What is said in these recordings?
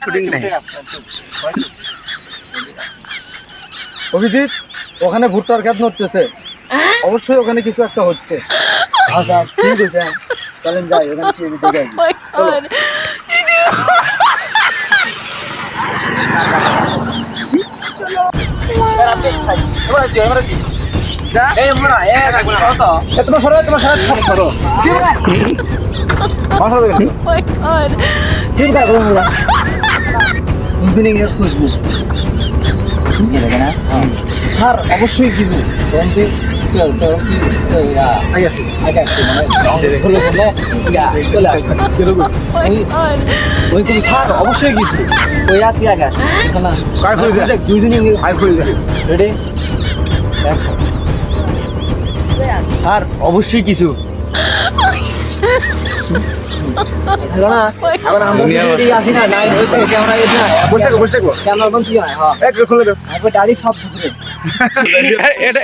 Shooting নাই। অভিজিৎ, ওখানে ভুট্টার ক্ষেত নড়তেছে, অবশ্যই ওখানে কিছু একটা হচ্ছে। আচ্ছা ঠিক আছে, চলেন যাই ওখানে কি দেখে আসি। তোমার সরাই সব করো খুশবু স্যার অবশ্যই কিছু স্যার অবশ্যই কিছু ওই রাত্রি আগে আসবে দুইজনই রেডি স্যার অবশ্যই কিছু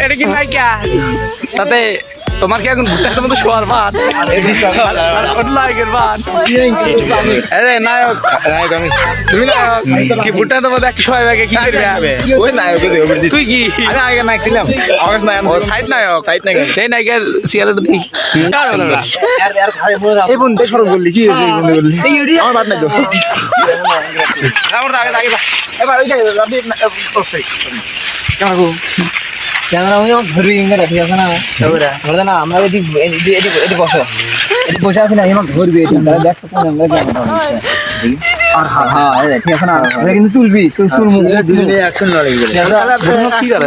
এটা কি নাই কে তাতে তোমার কি এখন ভুট্টার মতো শোয়ার ভাত নায়কের ভাত? আরে নায়ক নায়ক আমি, তুমি নায়ক কি ভুট্টার মধ্যে এক শোয়া ব্যাগে কি করবে? ওই নায়ক তুই কি? আরে আগে নায়ক ছিলাম, সাইড নায়ক এই নায়কের সিগারেট দেখি এই বন্ধু সরব করলি কি বললি আমার বাদ নাই তো এবার ওই ক্যামেরা ধরবি ঠিক আছে না আমরা এটি বসো এটি বসে আছি না এমন ধরবি দেখো কোন আর হ্যাঁ ঠিক আছে না কিন্তু তুলবি তুই দুজনে অ্যাকশন লড়াই কি করে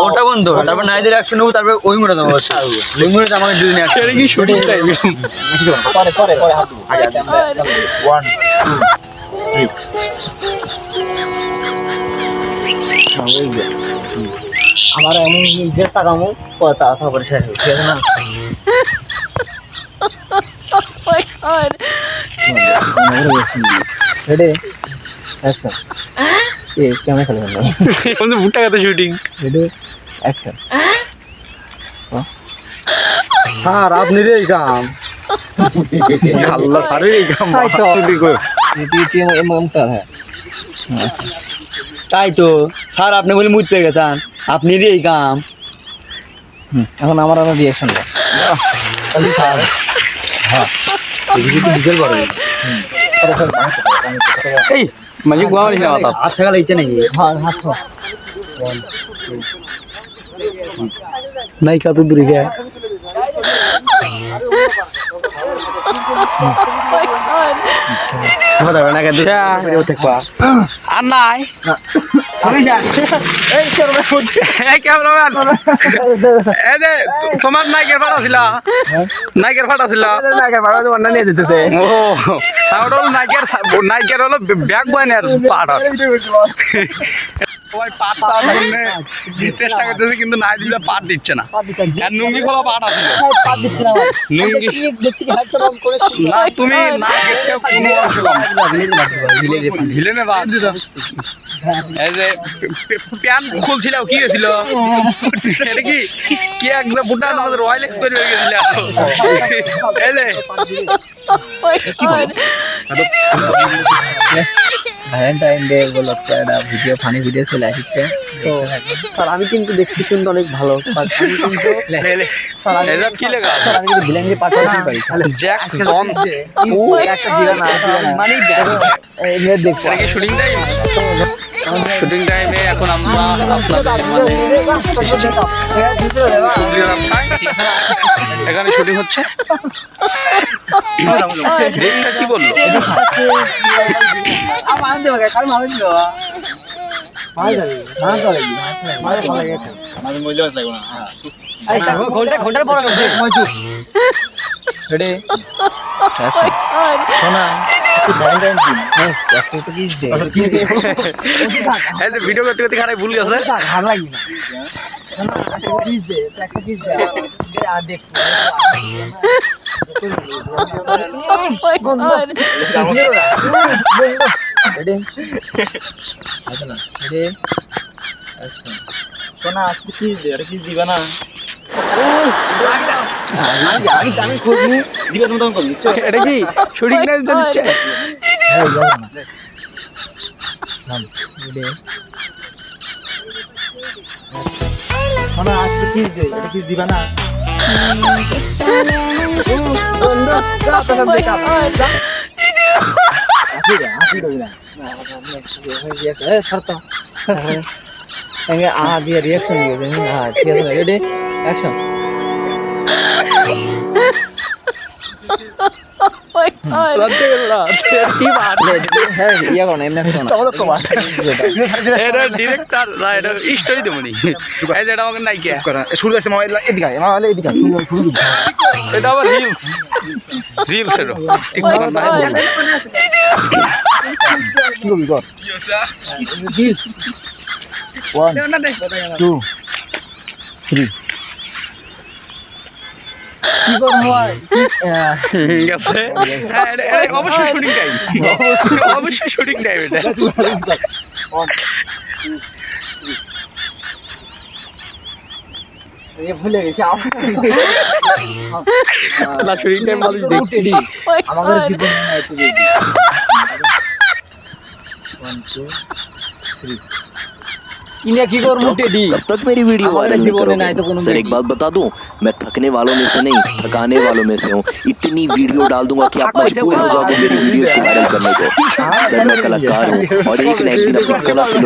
ওটা বন্ধ তারপর নাইদের অ্যাকশন নেবো তারপর ওই মুড়ে দেবো ওই মুড়ে আমাকে দুজনে অ্যাকশন কি শুটিং টাইম পরে হাত আগে 1 2 আমার এমন নিজের টাকা মো কথা তারপরে শেষ হয়ে ঠিক আছে না রেডি অ্যাকশন এই ক্যামেরা চালু করো কোন ভুট্টা কাতে শুটিং রেডি অ্যাকশন স্যার আপনি রে কাম আল্লাহ সারে এই কাম এটি এমনটা হ্যাঁ তাই তো স্যার আপনি বলে মুছতে গেছেন আপনি এই কাম এখন আমার রিয়াকশন স্যার হ্যাঁ বিকেল করে এই মানে গোয়া লিখা কথা হাত থাকা ইচ্ছে নাকি হাত নাই কত দূরে গে আর নাই তোমার নায়কের ফাটা ছিল নায়কের ফাটা ছিল নিয়ে যেতেছে নায়কের হলো ব্যাগ বয় আর পাট চেষ্টা করতেছে কিন্তু নাই দিলে পাট দিচ্ছে না নুঙ্গি খোলা পাট আছে নুঙ্গি না তুমি না ভিলেনে বাদ এই যে প্যান খুলছিল কি হয়েছিল এটা কি কি একদম বুটা আমাদের রয়্যাল এক্সপেরি হয়ে গেছিল এই যে ভ্যালেন্টাইন ডে উপলক্ষে একটা ভিডিও ফানি ভিডিও চলে আসছে তো স্যার আমি কিন্তু দেখতে শুনতে অনেক ভালো আমি কিন্তু ভিলেনকে পাঠাতে পারি জ্যাক জনস ও একটা দিলাম মানে এই দেখো কি শুটিং টাইমে এখন আমরা এখানে শুটিং হচ্ছে কি বললো ঘন্টার পর রেডি শোনা ভিডিও করতে করতে খারাপ ভুল গেছে ভালো লাগি না দিবা না এটা কি শুটিং টাইম চলছে মানে আজকে কি এটা কি দিবা না দিয়ে রিয়াকশন দিয়ে দেন হ্যাঁ ঠিক আছে রেডি অ্যাকশন হ্যাঁ ইয়া করো না এমনি action করো। এটা ডিরেক্টর না এটা স্টোরি দেবনি এই যে এটা আমাকে নায়িকা শুরু আছে মোবাইল এদিকে আয় মোবাইল এদিকে আয় শুরু এটা আবার রিলস এটা টিকটক কি করবি কর রিলস 1 2 3 কি করবো ঠিক আছে হ্যাঁ এটা অবশ্যই শুটিং টাইম অবশ্যই শুটিং টাইম এটা ভুলে গেছি না শুটিং টাইম বলি দেখছি আমাদের জীবন किन्या की कर मुट्टे दी कब तक मेरी वीडियो वायरल नहीं करोगे? सर एक बात बता दूं, मैं थकने वालों में से नहीं थकाने वालों में से हूँ। इतनी वीडियो डाल दूंगा कि आप मजबूर हो जाओगे मेरी वीडियोस को वायरल करने को। सर मैं कलाकार हूँ और एक न एक दिन अपनी कला से लोगों